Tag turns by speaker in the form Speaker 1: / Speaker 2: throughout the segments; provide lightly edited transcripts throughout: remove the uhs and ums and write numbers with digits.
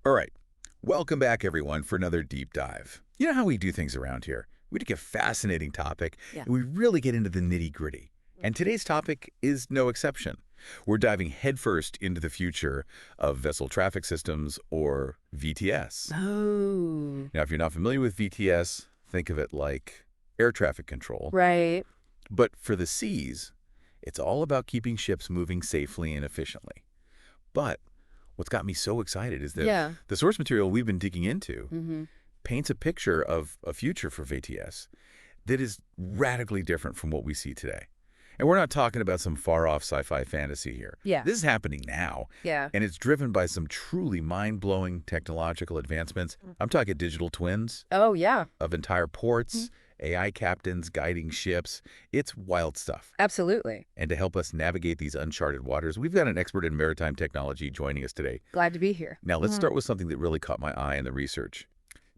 Speaker 1: All right. Welcome back, everyone, for another deep dive. You know how we do things around here. We take a fascinating topic,
Speaker 2: Yeah.
Speaker 1: and we really get into the nitty-gritty. And today's topic is no exception. We're diving headfirst into the future of vessel traffic systems, or VTS.
Speaker 2: Oh,
Speaker 1: Now, if you're not familiar with VTS, think of it like air traffic control.
Speaker 2: right.
Speaker 1: But for the seas, it's all about keeping ships moving safely and efficiently. But what's got me so excited is that
Speaker 2: Yeah.
Speaker 1: the source material we've been digging into
Speaker 2: Mm-hmm.
Speaker 1: paints a picture of a future for VTS that is radically different from what we see today. And we're not talking about some far-off sci-fi fantasy here.
Speaker 2: Yeah.
Speaker 1: This is happening now,
Speaker 2: Yeah.
Speaker 1: and it's driven by some truly mind-blowing technological advancements. I'm talking digital twins
Speaker 2: Oh, yeah.
Speaker 1: of entire ports, AI captains guiding ships. It's wild stuff.
Speaker 2: Absolutely.
Speaker 1: And to help us navigate these uncharted waters, we've got an expert in maritime technology joining us today.
Speaker 2: Glad to be here.
Speaker 1: Now, let's start with something that really caught my eye in the research.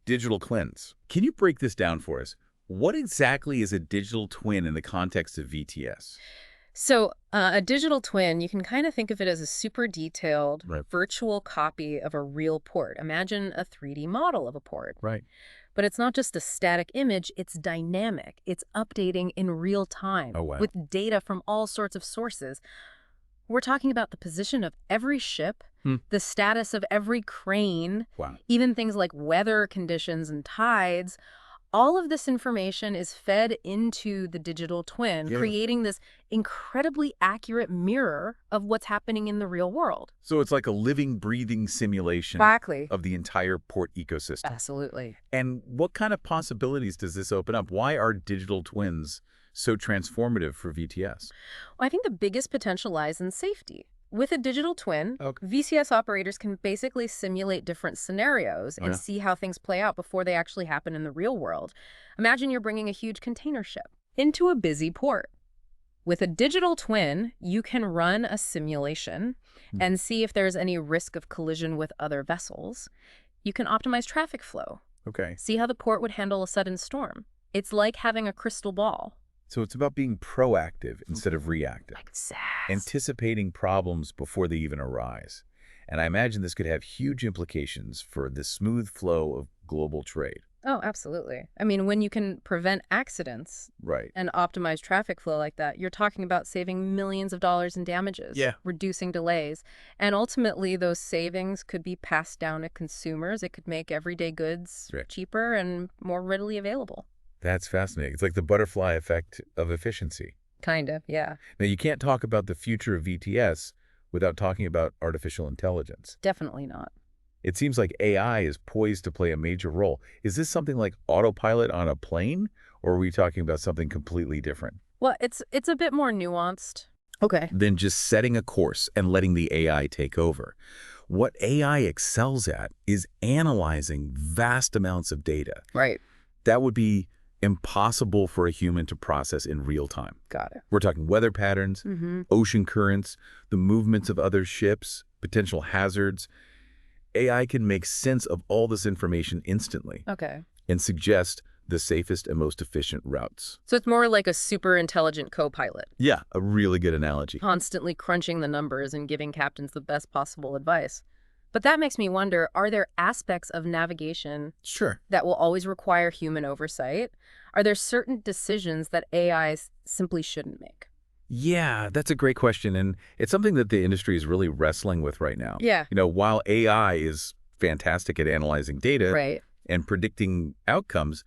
Speaker 1: Digital twins. Can you break this down for us? What exactly is a digital twin in the context of VTS?
Speaker 2: So a digital twin, you can kind of think of it as a super detailed
Speaker 1: Right.
Speaker 2: virtual copy of a real port. Imagine a 3D model of a port.
Speaker 1: Right.
Speaker 2: But it's not just a static image, it's dynamic. It's updating in real time
Speaker 1: Oh, wow.
Speaker 2: with data from all sorts of sources. We're talking about the position of every ship, the status of every crane,
Speaker 1: Wow.
Speaker 2: even things like weather conditions and tides. All of this information is fed into the digital twin,
Speaker 1: Yeah.
Speaker 2: creating this incredibly accurate mirror of what's happening in the real world.
Speaker 1: So it's like a living, breathing simulation
Speaker 2: Exactly.
Speaker 1: of the entire port ecosystem.
Speaker 2: Absolutely.
Speaker 1: And what kind of possibilities does this open up? Why are digital twins so transformative for VTS?
Speaker 2: Well, I think the biggest potential lies in safety. With a digital twin,
Speaker 1: Okay.
Speaker 2: VCS operators can basically simulate different scenarios and
Speaker 1: yeah.
Speaker 2: see how things play out before they actually happen in the real world. Imagine you're bringing a huge container ship into a busy port. With a digital twin, you can run a simulation and see if there's any risk of collision with other vessels. You can optimize traffic flow,
Speaker 1: Okay.
Speaker 2: see how the port would handle a sudden storm. It's like having a crystal ball.
Speaker 1: So it's about being proactive instead of reactive.
Speaker 2: Exactly.
Speaker 1: Anticipating problems before they even arise. And I imagine this could have huge implications for the smooth flow of global trade.
Speaker 2: Oh, absolutely. I mean, when you can prevent accidents
Speaker 1: Right.
Speaker 2: and optimize traffic flow like that, you're talking about saving millions of dollars in damages,
Speaker 1: Yeah.
Speaker 2: reducing delays. And ultimately, those savings could be passed down to consumers. It could make everyday goods
Speaker 1: Right.
Speaker 2: cheaper and more readily available.
Speaker 1: That's fascinating. It's like the butterfly effect of efficiency.
Speaker 2: Kind of, yeah.
Speaker 1: Now, you can't talk about the future of VTS without talking about artificial intelligence.
Speaker 2: Definitely not.
Speaker 1: It seems like AI is poised to play a major role. Is this something like autopilot on a plane, or are we talking about something completely different?
Speaker 2: Well, it's a bit more nuanced. Okay.
Speaker 1: Than just setting a course and letting the AI take over. What AI excels at is analyzing vast amounts of data.
Speaker 2: Right.
Speaker 1: That would be impossible for a human to process in real time.
Speaker 2: Got it.
Speaker 1: We're talking weather patterns, ocean currents, the movements of other ships, potential hazards. AI can make sense of all this information instantly
Speaker 2: Okay.
Speaker 1: and suggest the safest and most efficient routes.
Speaker 2: So it's more like a super intelligent co-pilot,
Speaker 1: Yeah, a really good analogy.
Speaker 2: constantly crunching the numbers and giving captains the best possible advice. But that makes me wonder, are there aspects of navigation
Speaker 1: Sure.
Speaker 2: that will always require human oversight? Are there certain decisions that AI simply shouldn't make?
Speaker 1: Yeah, that's a great question, and it's something that the industry is really wrestling with right now.
Speaker 2: Yeah.
Speaker 1: You know, while AI is fantastic at analyzing data
Speaker 2: Right.
Speaker 1: and predicting outcomes,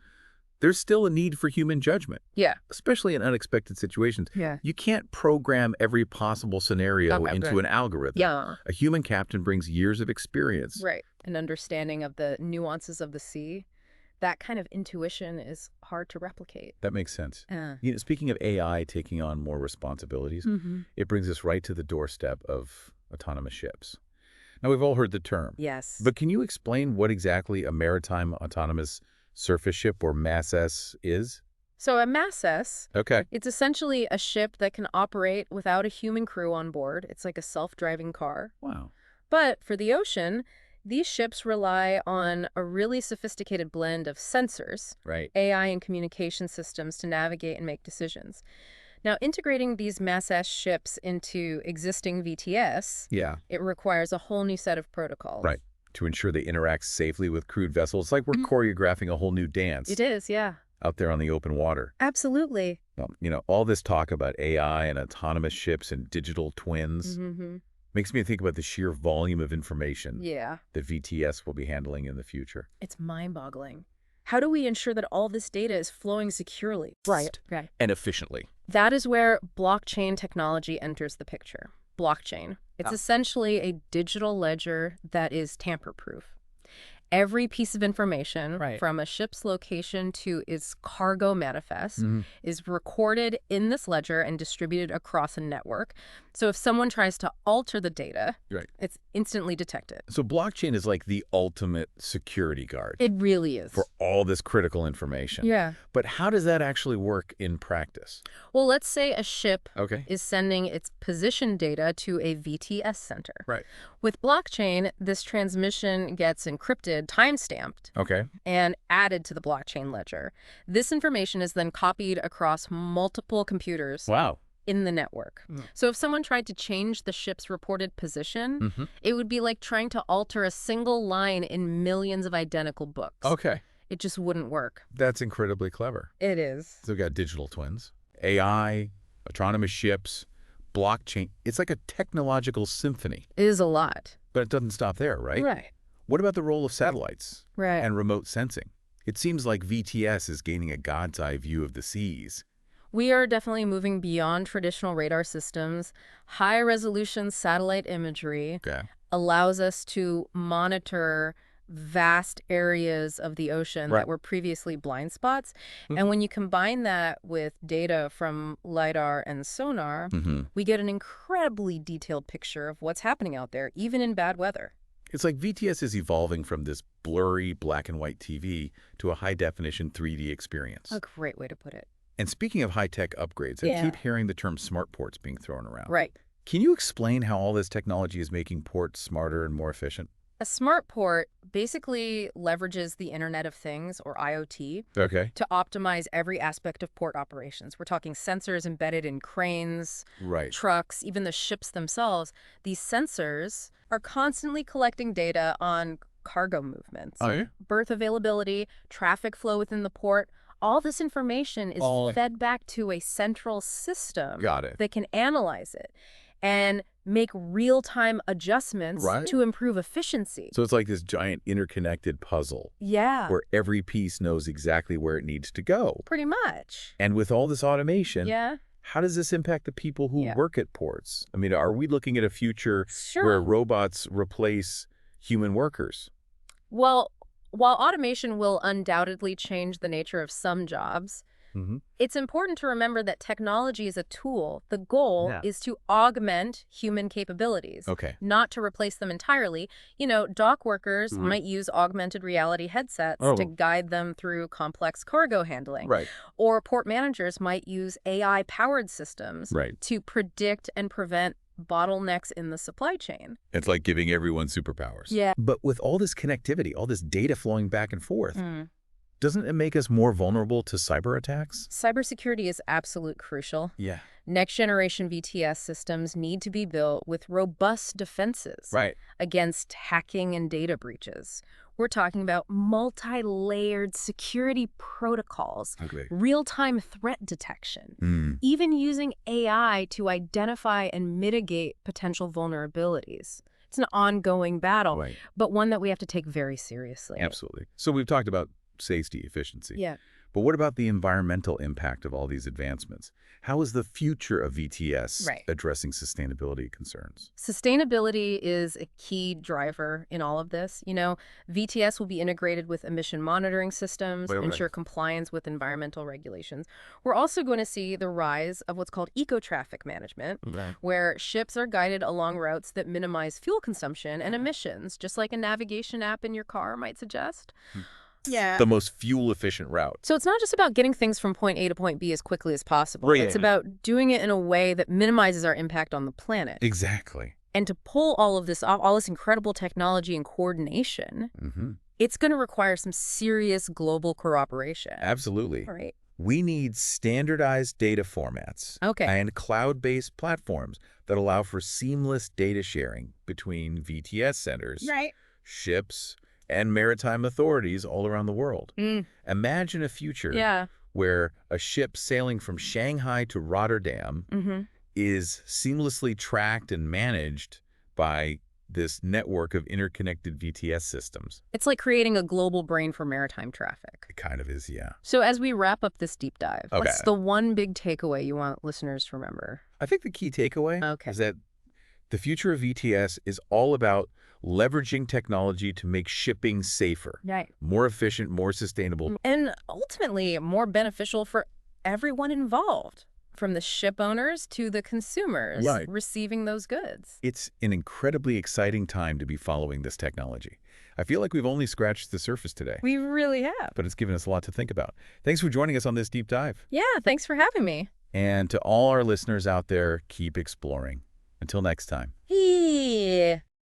Speaker 1: there's still a need for human judgment,
Speaker 2: Yeah.
Speaker 1: especially in unexpected situations.
Speaker 2: Yeah.
Speaker 1: You can't program every possible scenario
Speaker 2: Okay,
Speaker 1: into
Speaker 2: right.
Speaker 1: an algorithm.
Speaker 2: Yeah.
Speaker 1: A human captain brings years of experience.
Speaker 2: Right. An understanding of the nuances of the sea. That kind of intuition is hard to replicate.
Speaker 1: That makes sense.
Speaker 2: Uh.
Speaker 1: You know, speaking of AI taking on more responsibilities, it brings us right to the doorstep of autonomous ships. Now, we've all heard the term,
Speaker 2: Yes.
Speaker 1: but can you explain what exactly a maritime autonomous surface ship, or MASS, is?
Speaker 2: So a MASS,
Speaker 1: Okay.
Speaker 2: it's essentially a ship that can operate without a human crew on board. It's like a self-driving car.
Speaker 1: Wow.
Speaker 2: But for the ocean, these ships rely on a really sophisticated blend of sensors,
Speaker 1: Right.
Speaker 2: AI, and communication systems to navigate and make decisions. Now, integrating these MASS ships into existing VTS,
Speaker 1: Yeah.
Speaker 2: it requires a whole new set of protocols.
Speaker 1: Right. to ensure they interact safely with crewed vessels. It's like we're choreographing a whole new dance.
Speaker 2: It is, yeah.
Speaker 1: Out there on the open water.
Speaker 2: Absolutely.
Speaker 1: All this talk about AI and autonomous ships and digital twins makes me think about the sheer volume of information that VTS will be handling in the future.
Speaker 2: It's mind-boggling. How do we ensure that all this data is flowing securely?
Speaker 3: Right.
Speaker 1: And efficiently.
Speaker 2: That is where blockchain technology enters the picture. Blockchain. It's essentially a digital ledger that is tamper-proof. Every piece of information, from a ship's location to its cargo manifest, is recorded in this ledger and distributed across a network. So if someone tries to alter the data, it's instantly detected.
Speaker 1: So blockchain is like the ultimate security guard.
Speaker 2: It really is.
Speaker 1: For all this critical information.
Speaker 2: Yeah.
Speaker 1: But how does that actually work in practice?
Speaker 2: Well, let's say a ship is sending its position data to a VTS center. With blockchain, this transmission gets encrypted, time-stamped, and added to the blockchain ledger. This information is then copied across multiple computers in the network. So if someone tried to change the ship's reported position, it would be like trying to alter a single line in millions of identical books. It just wouldn't work.
Speaker 1: That's incredibly clever.
Speaker 2: It is.
Speaker 1: So we've got digital twins, AI, autonomous ships, blockchain. It's like a technological symphony.
Speaker 2: It is a lot.
Speaker 1: But it doesn't stop there, right? What about the role of satellites and remote sensing? It seems like VTS is gaining a god's eye view of the seas.
Speaker 2: We are definitely moving beyond traditional radar systems. High-resolution satellite imagery allows us to monitor vast areas of the ocean that were previously blind spots. And when you combine that with data from LiDAR and sonar, we get an incredibly detailed picture of what's happening out there, even in bad weather.
Speaker 1: It's like VTS is evolving from this blurry black and white TV to a high-definition 3D experience.
Speaker 2: A great way to put it.
Speaker 1: And speaking of high-tech upgrades, I keep hearing the term smart ports being thrown around. Can you explain how all this technology is making ports smarter and more efficient?
Speaker 2: A smart port basically leverages the Internet of Things, or IoT, to optimize every aspect of port operations. We're talking sensors embedded in cranes, trucks, even the ships themselves. These sensors are constantly collecting data on cargo movements, berth availability, traffic flow within the port. All this information is fed back to a central system that can analyze it and make real-time adjustments to improve efficiency.
Speaker 1: So it's like this giant interconnected puzzle. Where every piece knows exactly where it needs to go.
Speaker 2: Pretty much.
Speaker 1: And with all this automation, how does this impact the people who work at ports? I mean, are we looking at a future where robots replace human workers?
Speaker 2: Well, while automation will undoubtedly change the nature of some jobs, it's important to remember that technology is a tool. The goal is to augment human capabilities, not to replace them entirely. Dock workers might use augmented reality headsets to guide them through complex cargo handling. Or port managers might use AI-powered systems to predict and prevent bottlenecks in the supply chain.
Speaker 1: It's like giving everyone superpowers. But with all this connectivity, all this data flowing back and forth, doesn't it make us more vulnerable to cyber attacks?
Speaker 2: Cybersecurity is absolute crucial. Next generation VTS systems need to be built with robust defenses against hacking and data breaches. We're talking about multi-layered security protocols, real-time threat detection, even using AI to identify and mitigate potential vulnerabilities. It's an ongoing battle, but one that we have to take very seriously.
Speaker 1: Absolutely. So we've talked about safety, efficiency. But what about the environmental impact of all these advancements? How is the future of VTS addressing sustainability concerns?
Speaker 2: Sustainability is a key driver in all of this. VTS will be integrated with emission monitoring systems, ensure compliance with environmental regulations. We're also going to see the rise of what's called eco-traffic management, where ships are guided along routes that minimize fuel consumption and emissions, just like a navigation app in your car might suggest.
Speaker 1: The most fuel-efficient route.
Speaker 2: So it's not just about getting things from point A to point B as quickly as possible. It's about doing it in a way that minimizes our impact on the planet. And to pull all of this off, all this incredible technology and coordination, it's going to require some serious global cooperation.
Speaker 1: Absolutely. We need standardized data formats and cloud-based platforms that allow for seamless data sharing between VTS centers ships, and maritime authorities all around the world. Imagine a future where a ship sailing from Shanghai to Rotterdam is seamlessly tracked and managed by this network of interconnected VTS systems.
Speaker 2: It's like creating a global brain for maritime traffic.
Speaker 1: It kind of is, yeah.
Speaker 2: So as we wrap up this deep dive, what's the one big takeaway you want listeners to remember?
Speaker 1: I think the key takeaway is that the future of VTS is all about leveraging technology to make shipping safer, more efficient, more sustainable,
Speaker 2: and ultimately more beneficial for everyone involved, from the ship owners to the consumers receiving those goods.
Speaker 1: It's an incredibly exciting time to be following this technology. I feel like we've only scratched the surface today.
Speaker 2: We really have.
Speaker 1: But it's given us a lot to think about. Thanks for joining us on this deep dive.
Speaker 2: Yeah, thanks for having me.
Speaker 1: And to all our listeners out there, keep exploring. Until next time.
Speaker 2: Yeah.